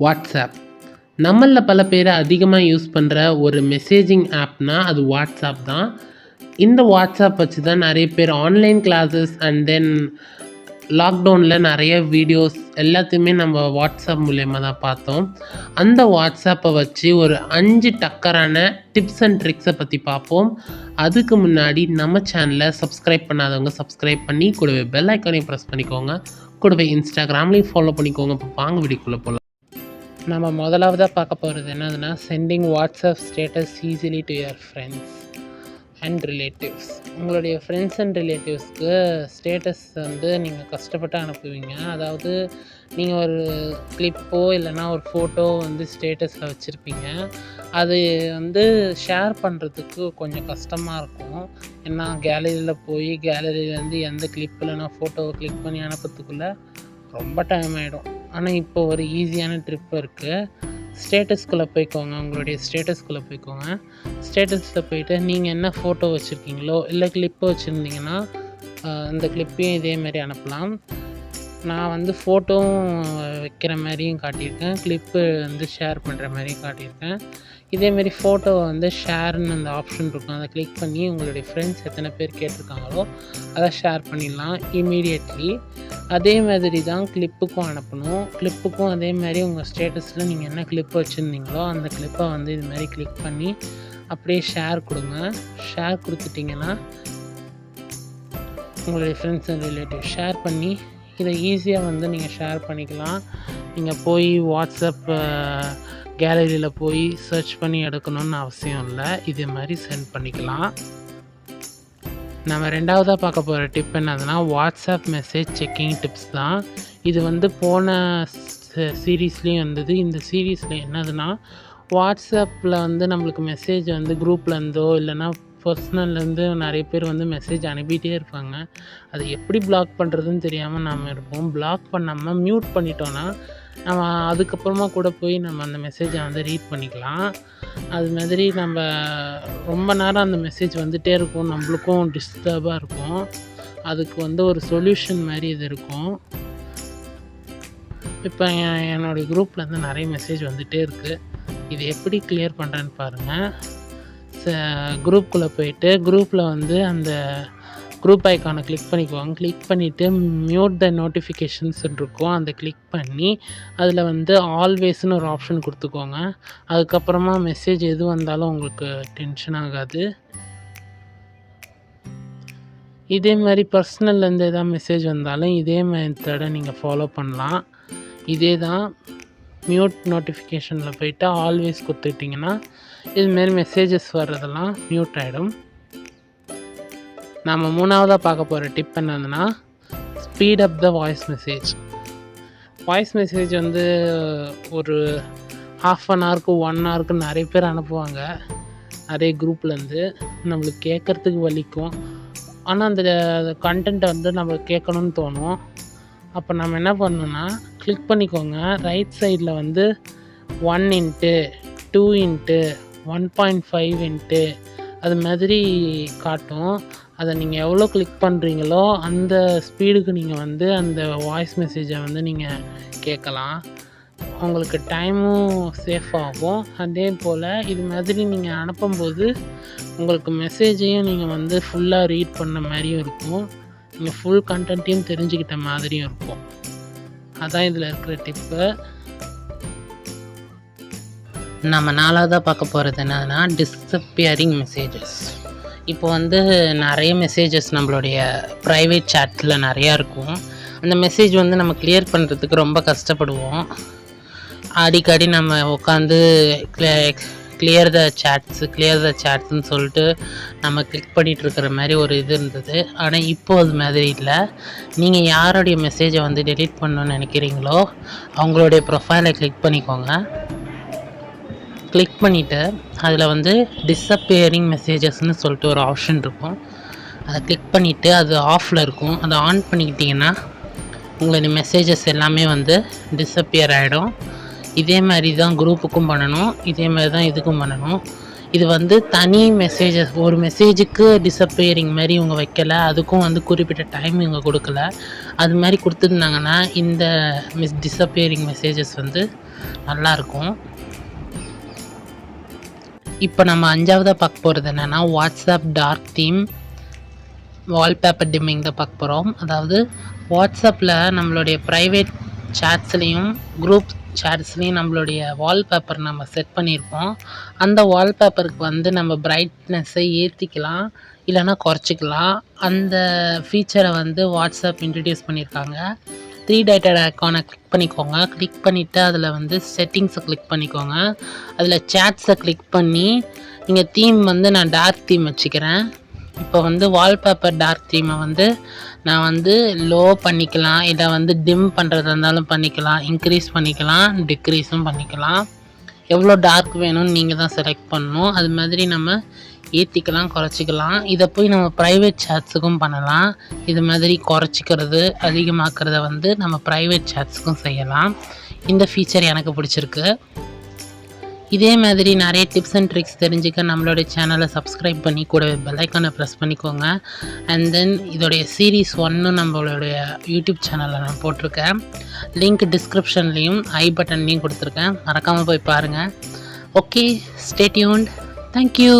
WhatsApp நம்மளில் பல பேர் அதிகமாக யூஸ் பண்ணுற ஒரு மெசேஜிங் ஆப்னால் அது வாட்ஸ்அப் தான். இந்த வாட்ஸ்அப் வச்சு தான் நிறைய பேர் ஆன்லைன் கிளாஸஸ் அண்ட் தென் லாக்டவுனில் நிறைய வீடியோஸ் எல்லாத்தையுமே நம்ம வாட்ஸ்அப் மூலயமா தான் பார்த்தோம். அந்த வாட்ஸ்அப்பை வச்சு ஒரு 5 டக்கரான டிப்ஸ் அண்ட் ட்ரிக்ஸை பற்றி பார்ப்போம். அதுக்கு முன்னாடி நம்ம சேனலை சப்ஸ்கிரைப் பண்ணாதவங்க சப்ஸ்கிரைப் பண்ணி கூடவே பெல் ஐக்கானையும் ப்ரெஸ் பண்ணிக்கோங்க. கூடவே இன்ஸ்டாகிராம்லேயும் ஃபாலோ பண்ணிக்கோங்க. இப்போ வாங்க வீடியோக்குள்ளே போகலாம். நம்ம முதலாவதாக பார்க்க போகிறது என்னதுன்னா, sending WhatsApp status easily to your friends and relatives. உங்களுடைய ஃப்ரெண்ட்ஸ் அண்ட் ரிலேட்டிவ்ஸ்க்கு ஸ்டேட்டஸ் நீங்கள் கஷ்டப்பட்டு அனுப்புவீங்க. அதாவது நீங்கள் ஒரு கிளிப்போ இல்லைனா ஒரு ஃபோட்டோ ஸ்டேட்டஸில் வச்சுருப்பீங்க. அது ஷேர் பண்ணுறதுக்கு கொஞ்சம் கஷ்டமாக இருக்கும். ஏன்னா கேலரியில் போய் கேலரியிலேருந்து எந்த கிளிப் இல்லைனா ஃபோட்டோவை கிளிக் பண்ணி அனுப்புறதுக்குள்ளே ரொம்ப டைம் ஆகிடும். ஆனால் இப்போ ஒரு ஈஸியான ட்ரிப் இருக்குது. ஸ்டேட்டஸ்குள்ளே போய்க்கோங்க. உங்களுடைய ஸ்டேட்டஸ்குள்ளே போய்க்கோங்க. ஸ்டேட்டஸில் போய்ட்டு நீங்கள் என்ன ஃபோட்டோ வச்சுருக்கீங்களோ இல்லை கிளிப்பு வச்சுருந்தீங்கன்னா அந்த கிளிப்பையும் இதேமாரி அனுப்பலாம். நான் ஃபோட்டோவும் வைக்கிற மாதிரியும் காட்டியிருக்கேன், கிளிப்பு ஷேர் பண்ணுற மாதிரியும் காட்டியிருக்கேன். இதேமாரி ஃபோட்டோவை ஷேர்னு அந்த ஆப்ஷன் இருக்கும், அதை கிளிக் பண்ணி உங்களுடைய ஃப்ரெண்ட்ஸ் எத்தனை பேர் கேட்டிருக்காங்களோ அதை ஷேர் பண்ணிடலாம் இமீடியட்லி. அதே மாதிரி தான் கிளிப்புக்கும் அனுப்பணும். கிளிப்புக்கும் அதே மாதிரி உங்கள் ஸ்டேட்டஸில் நீங்கள் என்ன கிளிப் வச்சுருந்தீங்களோ அந்த கிளிப்பை இது மாதிரி கிளிக் பண்ணி அப்படியே ஷேர் கொடுங்க. ஷேர் கொடுத்துட்டிங்கன்னா உங்களுடைய ஃப்ரெண்ட்ஸ் அண்ட் ரிலேட்டிவ் ஷேர் பண்ணி இதை ஈஸியாக நீங்கள் ஷேர் பண்ணிக்கலாம். நீங்கள் போய் வாட்ஸ்அப் கேலரியில் போய் சர்ச் பண்ணி எடுக்கணும்னு அவசியம் இல்லை. இதே மாதிரி சென்ட் பண்ணிக்கலாம். நம்ம ரெண்டாவதாக பார்க்க போகிற டிப் என்னதுன்னா, வாட்ஸ்அப் மெசேஜ் செக்கிங் டிப்ஸ் தான். இது போன சீரீஸ்லேயும் இருந்தது. இந்த சீரீஸில் என்னதுன்னா, வாட்ஸ்அப்பில் நம்மளுக்கு மெசேஜ் குரூப்லேருந்தோ இல்லைனா பர்சனல்லேருந்து நிறைய பேர் மெசேஜ் அனுப்பிகிட்டே இருப்பாங்க. அதை எப்படி பிளாக் பண்ணுறதுன்னு தெரியாமல் நாம் இருப்போம். பிளாக் பண்ணாமல் மியூட் பண்ணிட்டோன்னா நம்ம அதுக்கப்புறமா கூட போய் நம்ம அந்த மெசேஜை ரீட் பண்ணிக்கலாம். அது மாதிரி நம்ம ரொம்ப நேரம் அந்த மெசேஜ் வந்துகிட்டே இருக்கும், நம்மளுக்கும் டிஸ்டர்பாக இருக்கும். அதுக்கு ஒரு சொல்யூஷன் மாதிரி இது இருக்கும். இப்போ என்னுடைய குரூப்லேருந்து நிறைய மெசேஜ் வந்துகிட்டே இருக்குது. இது எப்படி கிளியர் பண்ணுறேன்னு பாருங்கள். குரூப்புக்குள்ளே போயிட்டு குரூப்பில் அந்த குரூப் ஐக்கானை கிளிக் பண்ணிக்குவாங்க. கிளிக் பண்ணிவிட்டு மியூட் த நோட்டிஃபிகேஷன்ஸ் இருக்கும், அதை கிளிக் பண்ணி அதில் ஆல்வேஸ்னு ஒரு ஆப்ஷன் கொடுத்துக்கோங்க. அதுக்கப்புறமா மெசேஜ் எது வந்தாலும் உங்களுக்கு டென்ஷன் ஆகாது. இதே மாதிரி பர்சனல்லேருந்து எதாவது மெசேஜ் வந்தாலும் இதே மெத்தடை நீங்கள் ஃபாலோ பண்ணலாம். இதே தான், மியூட் நோட்டிஃபிகேஷனில் போய்ட்டு ஆல்வேஸ் கொடுத்துட்டிங்கன்னா இதுமாரி மெசேஜஸ் வர்றதெல்லாம் மியூட் ஆகிடும். நம்ம மூணாவதாக பார்க்க போகிற டிப் என்னதுன்னா, speed up the voice message. Voice message ஒரு 1/2 ஹவருக்கு 1 ஹவருக்கு நிறைய பேர் அனுப்புவாங்க நிறைய குரூப்லேருந்து. நம்மளுக்கு கேட்குறதுக்கு வலிக்கும், ஆனால் அந்த கண்டென்ட்டை நம்மளுக்கு கேட்கணும்னு தோணும். அப்போ நம்ம என்ன பண்ணணுன்னா, கிளிக் பண்ணிக்கோங்க. ரைட் சைடில் 1x 2x 1.5x அது மாதிரி காட்டும். அதை நீங்கள் எவ்வளோ கிளிக் பண்ணுறீங்களோ அந்த ஸ்பீடுக்கு நீங்கள் அந்த வாய்ஸ் மெசேஜை நீங்கள் கேட்கலாம். உங்களுக்கு டைமும் சேஃப் ஆகும். அதே போல் இது மாதிரி நீங்கள் அனுப்பும்போது உங்களுக்கு மெசேஜையும் நீங்கள் ஃபுல்லாக ரீட் பண்ண மாதிரியும் இருக்கும், நீங்கள் ஃபுல் கண்டென்ட்டையும் தெரிஞ்சுக்கிட்ட மாதிரியும் இருக்கும். அதான் இதில் இருக்கிற டிப்பு. நம்ம நாலாவதாக பார்க்க போகிறது என்னன்னா, டிஸப்பியரிங் மெசேஜஸ். இப்போ நிறைய மெசேஜஸ் நம்மளுடைய ப்ரைவேட் சேட்டில் நிறையா இருக்கும். அந்த மெசேஜ் நம்ம கிளியர் பண்ணுறதுக்கு ரொம்ப கஷ்டப்படுவோம். அடிக்கடி நம்ம உட்காந்து கிளியர் த சேட்ஸ்ன்னு சொல்லிட்டு நம்ம கிளிக் பண்ணிகிட்ருக்கிற மாதிரி ஒரு இது இருந்தது. ஆனால் இப்போது அது மாதிரி இல்லை. நீங்கள் யாருடைய மெசேஜை டெலீட் பண்ணணுன்னு நினைக்கிறீங்களோ அவங்களுடைய ப்ரொஃபைலை கிளிக் பண்ணிக்கோங்க. கிளிக் பண்ணிவிட்டு அதில் டிஸப்பியரிங் மெசேஜஸ்ன்னு சொல்லிட்டு ஒரு ஆப்ஷன் இருக்கும். அதை கிளிக் பண்ணிவிட்டு அது ஆஃபில் இருக்கும். அதை ஆன் பண்ணிக்கிட்டிங்கன்னா உங்களுடைய மெசேஜஸ் எல்லாமே டிஸப்பியர் ஆகிடும். இதே மாதிரி தான் குரூப்புக்கும் பண்ணணும், இதே மாதிரி தான் இதுக்கும் பண்ணணும். இது தனி மெசேஜஸ், ஒரு மெசேஜுக்கு டிஸப்பியரிங் மாதிரி இவங்க வைக்கலை, அதுக்கும் குறிப்பிட்ட டைம் இவங்க கொடுக்கல. அது மாதிரி கொடுத்துருந்தாங்கன்னா இந்த டிஸப்பியரிங் மெசேஜஸ் நல்லாயிருக்கும். இப்போ நம்ம 5ஆவதாக பார்க்க போகிறது என்னென்னா WhatsApp dark theme wallpaper dimming தான் பார்க்க போகிறோம். அதாவது வாட்ஸ்அப்பில் நம்மளுடைய ப்ரைவேட் சேட்ஸ்லேயும் குரூப் சேட்ஸ்லேயும் நம்மளுடைய வால்பேப்பர் நம்ம செட் பண்ணியிருப்போம். அந்த வால்பேப்பருக்கு வந்து நம்ம பிரைட்னஸை ஏற்றிக்கலாம் இல்லைனா குறைச்சிக்கலாம். அந்த ஃபீச்சரை வந்து வாட்ஸ்அப் இன்ட்ரடியூஸ் பண்ணியிருக்காங்க. 3 டாட்டட் ஐக்கானை கிளிக் பண்ணிக்கோங்க. கிளிக் பண்ணிவிட்டு அதில் வந்து செட்டிங்ஸை கிளிக் பண்ணிக்கோங்க. அதில் சேட்ஸை கிளிக் பண்ணி நீங்கள் தீம் வந்து நான் டார்க் தீம் வச்சுக்கிறேன். இப்போ வந்து வால்பேப்பர் டார்க் தீமை வந்து நான் வந்து லோ பண்ணிக்கலாம், இதை வந்து டிம் பண்ணுறதா இருந்தாலும் பண்ணிக்கலாம், இன்க்ரீஸ் பண்ணிக்கலாம், டிக்ரீஸும் பண்ணிக்கலாம். எவ்வளோ டார்க் வேணும்னு நீங்கள் தான் செலக்ட் பண்ணணும். அது மாதிரி நம்ம ஏற்றிக்கலாம், குறைச்சிக்கலாம். இதை போய் நம்ம ப்ரைவேட் சேட்ஸுக்கும் பண்ணலாம். இது மாதிரி குறைச்சிக்கிறது அதிகமாக்குறத வந்து நம்ம ப்ரைவேட் சேட்ஸுக்கும் செய்யலாம். இந்த ஃபீச்சர் எனக்கு பிடிச்சிருக்கு. இதே மாதிரி நிறைய டிப்ஸ் அண்ட் ட்ரிக்ஸ் தெரிஞ்சுக்க நம்மளுடைய சேனலை சப்ஸ்கிரைப் பண்ணி கூட பெல் ஐக்கானை ப்ரெஸ் பண்ணிக்கோங்க. அண்ட் தென் இதோடைய சீரீஸ் 1 நம்மளுடைய யூடியூப் சேனலில் நான் போட்டிருக்கேன். லிங்க் டிஸ்கிரிப்ஷன்லேயும் ஐ பட்டன்லேயும் கொடுத்துருக்கேன். மறக்காமல் போய் பாருங்கள். Okay, stay tuned. தேங்க்யூ.